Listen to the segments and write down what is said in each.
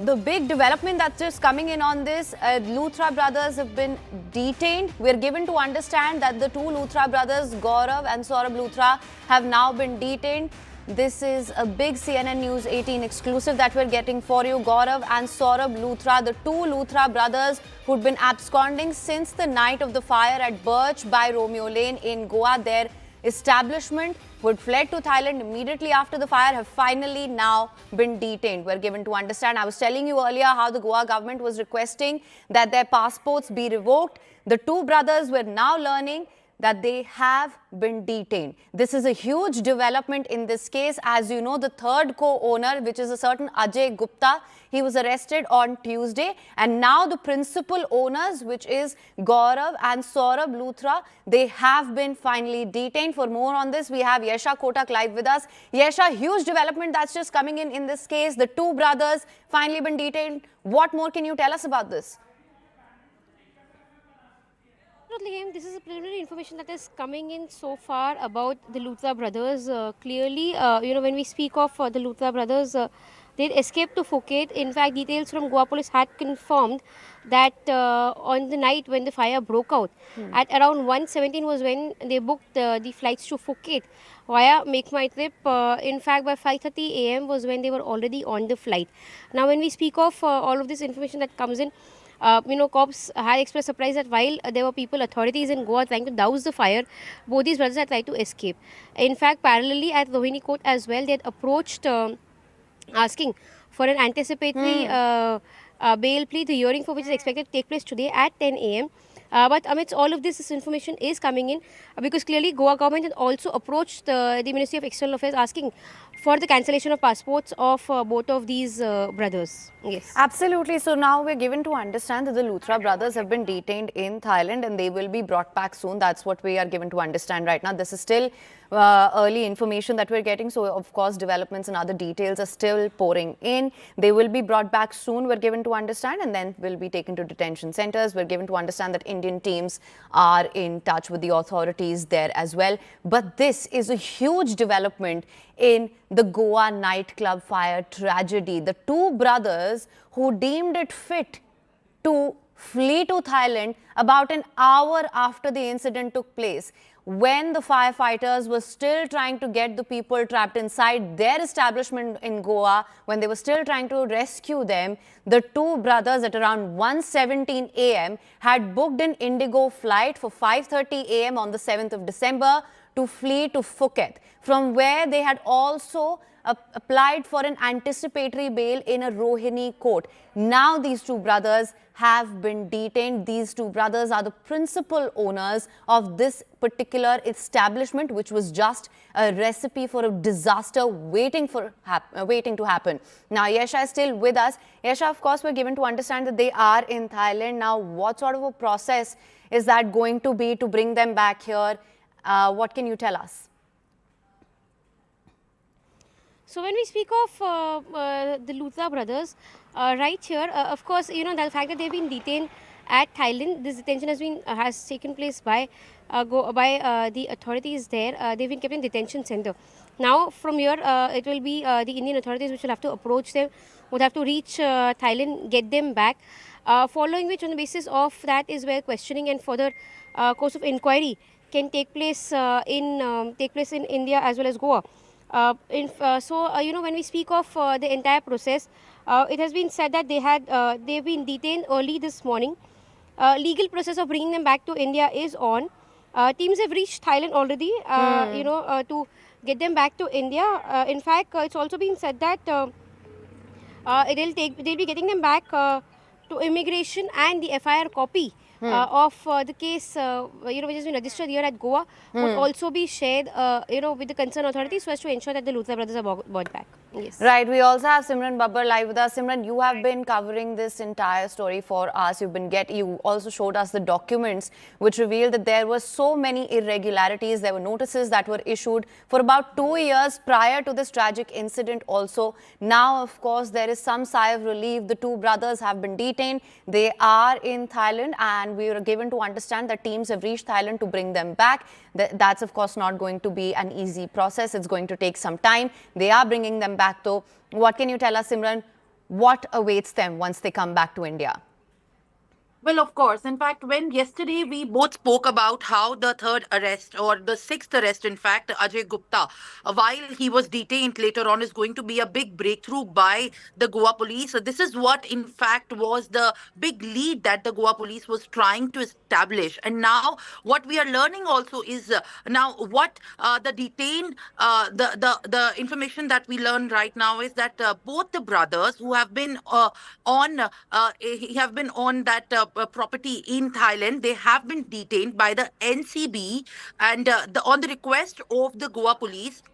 The big development that's just coming in on this, Luthra brothers have been detained. We're given to understand that the two Luthra brothers, Gaurav and Saurabh Luthra, have now been detained. This is a big CNN News 18 exclusive that we're getting for you. Gaurav and Saurabh Luthra, the two Luthra brothers who'd been absconding since the night of the fire at Birch by Romeo Lane in Goa. Their establishment who had fled to Thailand immediately after the fire have finally now been detained. We're given to understand. I was telling you earlier how the Goa government was requesting that their passports be revoked. The two brothers were now learning that they have been detained. This is a huge development in this case. As you know, the third co-owner, which is a certain Ajay Gupta, he was arrested on Tuesday. And now the principal owners, which is Gaurav and Saurabh Luthra, they have been finally detained. For more on this, we have Yesha Kotak live with us. Yesha, huge development that's just coming in this case. The two brothers finally been detained. What more can you tell us about this? This is a preliminary information that is coming in so far about the Luthra brothers. Clearly, when we speak of the Luthra brothers, they escaped to Phuket. In fact, details from Goa police had confirmed that on the night when the fire broke out, at around 1:17 was when they booked the flights to Phuket via Make My Trip. In fact, by 5:30 a.m. was when they were already on the flight. Now, when we speak of all of this information that comes in, cops had expressed surprise that while there were authorities in Goa trying to douse the fire, both these brothers had tried to escape. In fact, parallelly at Rohini Court as well, they had approached asking for an anticipatory bail plea, the hearing for which is expected to take place today at 10 a.m. But amidst all of this information is coming in because clearly Goa government had also approached the Ministry of External Affairs asking for the cancellation of passports of both of these brothers. Yes. Absolutely. So now we're given to understand that the Luthra brothers have been detained in Thailand and they will be brought back soon. That's what we are given to understand right now. This is still early information that we're getting. So, of course, developments and other details are still pouring in. They will be brought back soon, we're given to understand, and then will be taken to detention centers. We're given to understand that Indian teams are in touch with the authorities there as well. But this is a huge development in the Goa nightclub fire tragedy. The two brothers who deemed it fit to flee to Thailand about an hour after the incident took place, when the firefighters were still trying to get the people trapped inside their establishment in Goa, when they were still trying to rescue them, the two brothers at around 1:17 a.m. had booked an Indigo flight for 5:30 a.m. on the 7th of December to flee to Phuket, from where they had also applied for an anticipatory bail in a Rohini court. Now these two brothers have been detained. These two brothers are the principal owners of this particular establishment, which was just a recipe for a disaster waiting to happen. Now, Yesha is still with us. Yesha, of course, we're given to understand that they are in Thailand. Now, what sort of a process is that going to be to bring them back here? What can you tell us? So when we speak of the Luthra brothers, right here, of course, the fact that they've been detained at Thailand, this detention has taken place by the authorities there. They've been kept in detention center. Now from here, it will be the Indian authorities which will have to approach them, would have to reach Thailand, get them back. Following which, on the basis of that, is where questioning and further course of inquiry can take place in India as well as Goa. When we speak of the entire process, it has been said that they've been detained early this morning. Legal process of bringing them back to India is on. Teams have reached Thailand already, to get them back to India. In fact, it's also been said that they'll be getting them back to immigration, and the FIR copy of the case, which has been registered here at Goa, would also be shared, with the concerned authorities so as to ensure that the Luthra brothers are brought back. Yes. Right. We also have Simran Babbar live with us. Simran, you have been covering this entire story for us. You also showed us the documents which revealed that there were so many irregularities. There were notices that were issued for about 2 years prior to this tragic incident also. Now, of course, there is some sigh of relief. The two brothers have been detained. They are in Thailand, and we were given to understand that teams have reached Thailand to bring them back. That's, of course, not going to be an easy process. It's going to take some time. They are bringing them back though. What can you tell us, Simran? what awaits them once they come back to India? Well, of course. In fact, when yesterday we both spoke about how the third arrest or the sixth arrest, in fact, Ajay Gupta, while he was detained later on, is going to be a big breakthrough by the Goa police. So this is what, in fact, was the big lead that the Goa police was trying to establish. And now, what we are learning also is now what the detained, the information that we learn right now is that both the brothers who have been on have been on that property in Thailand. They have been detained by the NCB, and on the request of the Goa police,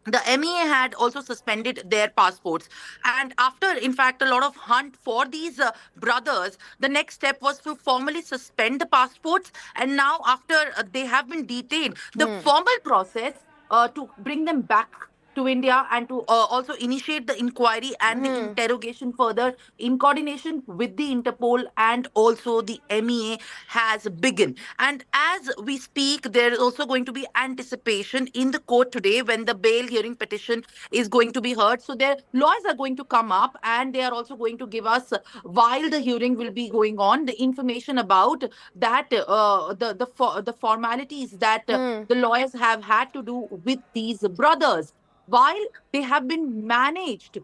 the MEA had also suspended their passports. And after, in fact, a lot of hunt for these brothers, the next step was to formally suspend the passports. And now, after they have been detained, the formal process to bring them back to India and to also initiate the inquiry and the interrogation further in coordination with the Interpol and also the MEA has begun. And as we speak, there is also going to be anticipation in the court today when the bail hearing petition is going to be heard. So their lawyers are going to come up and they are also going to give us, while the hearing will be going on, the information about that the formalities that the lawyers have had to do with these brothers while they have been managed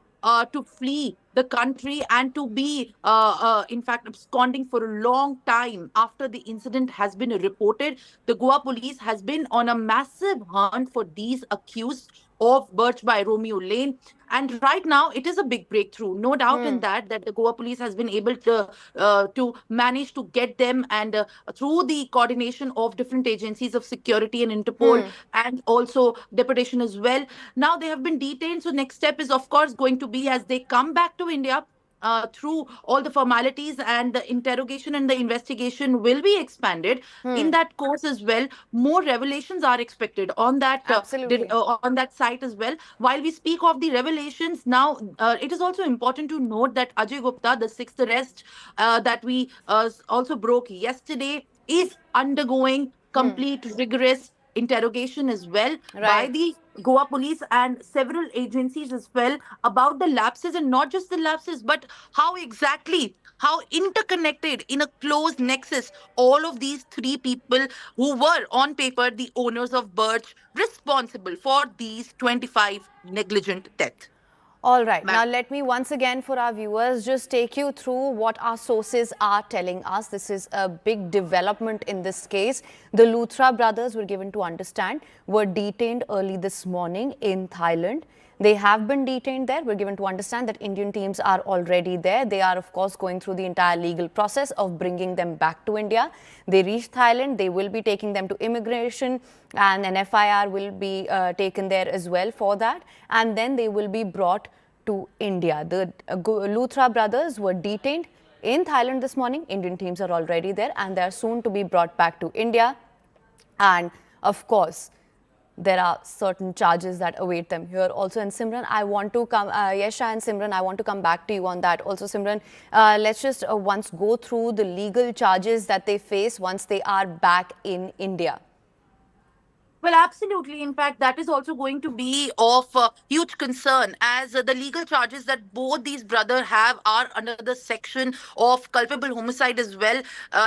to flee the country and to be, in fact, absconding for a long time after the incident has been reported. The Goa police has been on a massive hunt for these accused of Birch by Romeo Lane. And right now, it is a big breakthrough. No doubt in that the Goa police has been able to manage to get them, and through the coordination of different agencies of security and Interpol and also deputation as well. Now they have been detained. So next step is, of course, going to be as they come back to India. Through all the formalities and the interrogation and the investigation will be expanded in that course as well. More revelations are expected on that Absolutely. on that site as well. While we speak of the revelations now, it is also important to note that Ajay Gupta, the sixth arrest that we also broke yesterday, is undergoing complete rigorous interrogation as well by Right. the Goa police and several agencies as well about the lapses, and not just the lapses, but how exactly, how interconnected in a close nexus all of these three people who were on paper the owners of Birch responsible for these 25 negligent deaths. All right. Ma'am. Now, let me once again, for our viewers, just take you through what our sources are telling us. This is a big development in this case. The Luthra brothers, were given to understand, were detained early this morning in Thailand. They have been detained there. We're given to understand that Indian teams are already there. They are, of course, going through the entire legal process of bringing them back to India. They reach Thailand. They will be taking them to immigration, and an FIR will be taken there as well for that. And then they will be brought to India. The Luthra brothers were detained in Thailand this morning. Indian teams are already there, and they are soon to be brought back to India. And of course, there are certain charges that await them here also. And Simran, I want to come, Yesha and Simran, I want to come back to you on that. Also, Simran, let's just once go through the legal charges that they face once they are back in India. Well, absolutely. In fact, that is also going to be of huge concern, as the legal charges that both these brothers have are under the section of culpable homicide as well,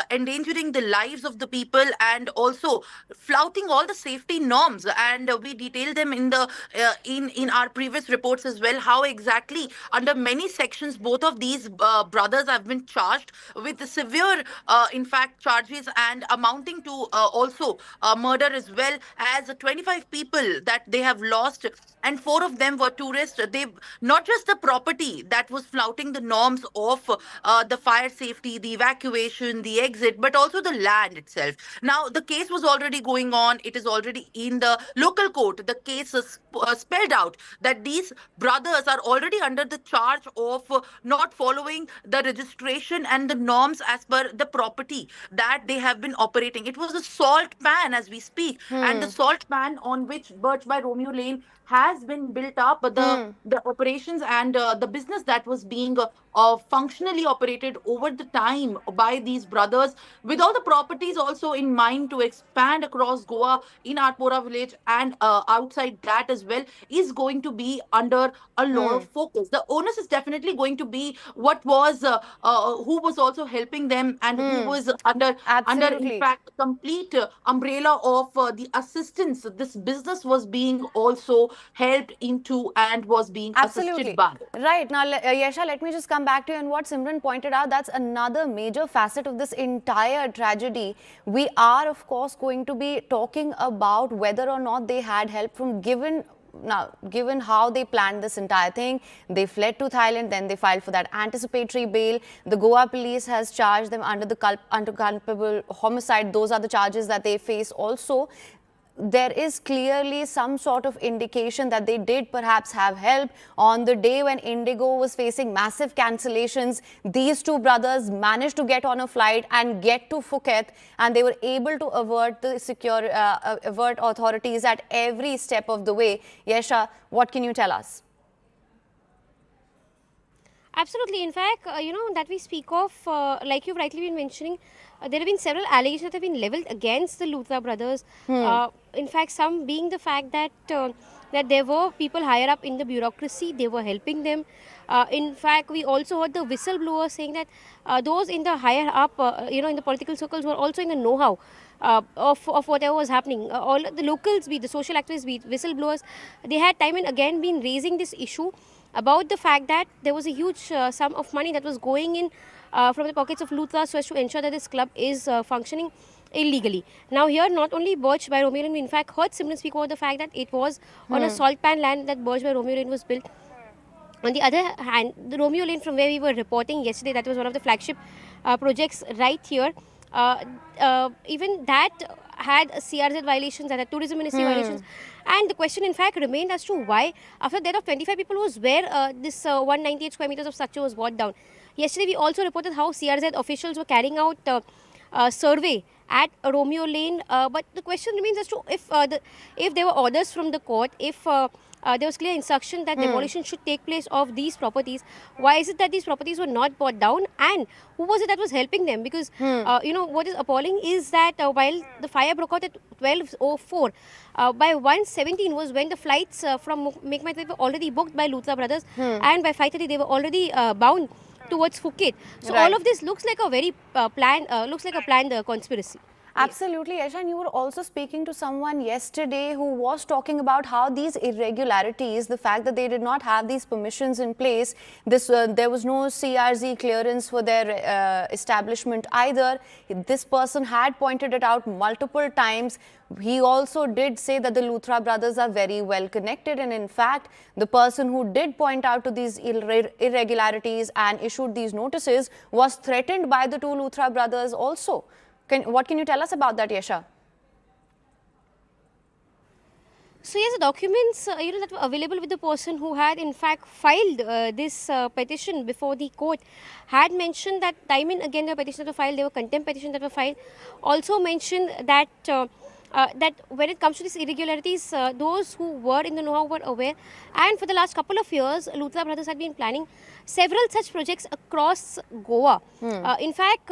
endangering the lives of the people and also flouting all the safety norms. And we detail them in the in our previous reports as well. How exactly under many sections both of these brothers have been charged with severe, in fact, charges and amounting to also murder as well, as 25 people that they have lost, and four of them were tourists. They, not just the property that was flouting the norms of the fire safety, the evacuation, the exit, but also the land itself. Now the case was already going on. It is already in the local court. The case is spelled out that these brothers are already under the charge of not following the registration and the norms as per the property that they have been operating. It was a salt pan as we speak, and the salt pan on which Birch by Romeo Lane has been built up, but the operations and the business that was being functionally operated over the time by these brothers, with all the properties also in mind to expand across Goa in Atpora village and outside that as well, is going to be under a lot of focus. The onus is definitely going to be what was who was also helping them and who was under in Absolutely. fact complete umbrella of the assistance this business was being also helped into and was being assisted Absolutely. by. Right. Now, Yesha, let me just come back to you. And what Simran pointed out, that's another major facet of this entire tragedy. We are, of course, going to be talking about whether or not they had help from given how they planned this entire thing. They fled to Thailand, then they filed for that anticipatory bail. The Goa police has charged them under culpable homicide. Those are the charges that they face also. There is clearly some sort of indication that they did perhaps have help. On the day when Indigo was facing massive cancellations, these two brothers managed to get on a flight and get to Phuket, and they were able to avert the avert authorities at every step of the way. Yesha, what can you tell us? Absolutely. In fact, that we speak of, like you've rightly been mentioning, there have been several allegations that have been leveled against the Luthra brothers. In fact, some being the fact that there were people higher up in the bureaucracy, they were helping them. In fact, we also heard the whistleblower saying that those in the higher up, in the political circles were also in the know-how. Of whatever was happening. All the locals, be the social activists, be whistleblowers, they had time and again been raising this issue about the fact that there was a huge sum of money that was going in from the pockets of Luthra so as to ensure that this club is functioning illegally. Now here, not only Burj by Romeo Lane, we in fact heard Simran speak about the fact that it was on a salt pan land that Burj by Romeo Lane was built. On the other hand, the Romeo Lane, from where we were reporting yesterday, that was one of the flagship projects right here. Even that had CRZ violations and tourism ministry violations, and the question in fact remained as to why after the death of 25 people was where this 198 square meters of structure was brought down. Yesterday we also reported how CRZ officials were carrying out survey at Romeo Lane, but the question remains as to if there were orders from the court, if there was clear instruction that demolition should take place of these properties. Why is it that these properties were not brought down, and who was it that was helping them? Because what is appalling is that while the fire broke out at 12:04, by 1:17 was when the flights from Make My Trip were already booked by Luthra brothers, and by 5:30 they were already bound towards Phuket. So Right. all of this looks like a very planned conspiracy. Absolutely, Yasha. And you were also speaking to someone yesterday who was talking about how these irregularities, the fact that they did not have these permissions in place, there was no CRZ clearance for their establishment either. This person had pointed it out multiple times. He also did say that the Luthra brothers are very well connected, and in fact, the person who did point out to these irregularities and issued these notices was threatened by the two Luthra brothers also. What can you tell us about that, Yesha? So yes, the documents that were available with the person who had in fact filed this petition before the court had mentioned that time and again the petitions that were filed, there were contempt petitions that were filed. Also mentioned that that when it comes to these irregularities, those who were in the know-how were aware. And for the last couple of years, Luthra brothers had been planning several such projects across Goa. In fact,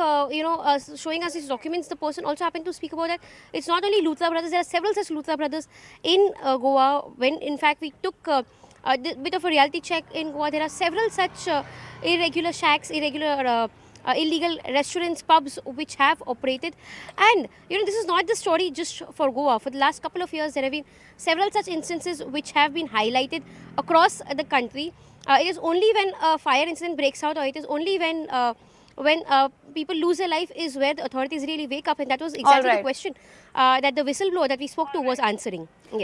showing us these documents, the person also happened to speak about that it's not only Luthra brothers, there are several such Luthra brothers in Goa. When in fact we took a bit of a reality check in Goa, there are several such irregular shacks, illegal restaurants, pubs which have operated. And this is not the story just for Goa. For the last couple of years, there have been several such instances which have been highlighted across the country. It is only when a fire incident breaks out, or it is only when people lose their life, is where the authorities really wake up. And that was exactly the question that the whistleblower that we spoke to was answering. Yes.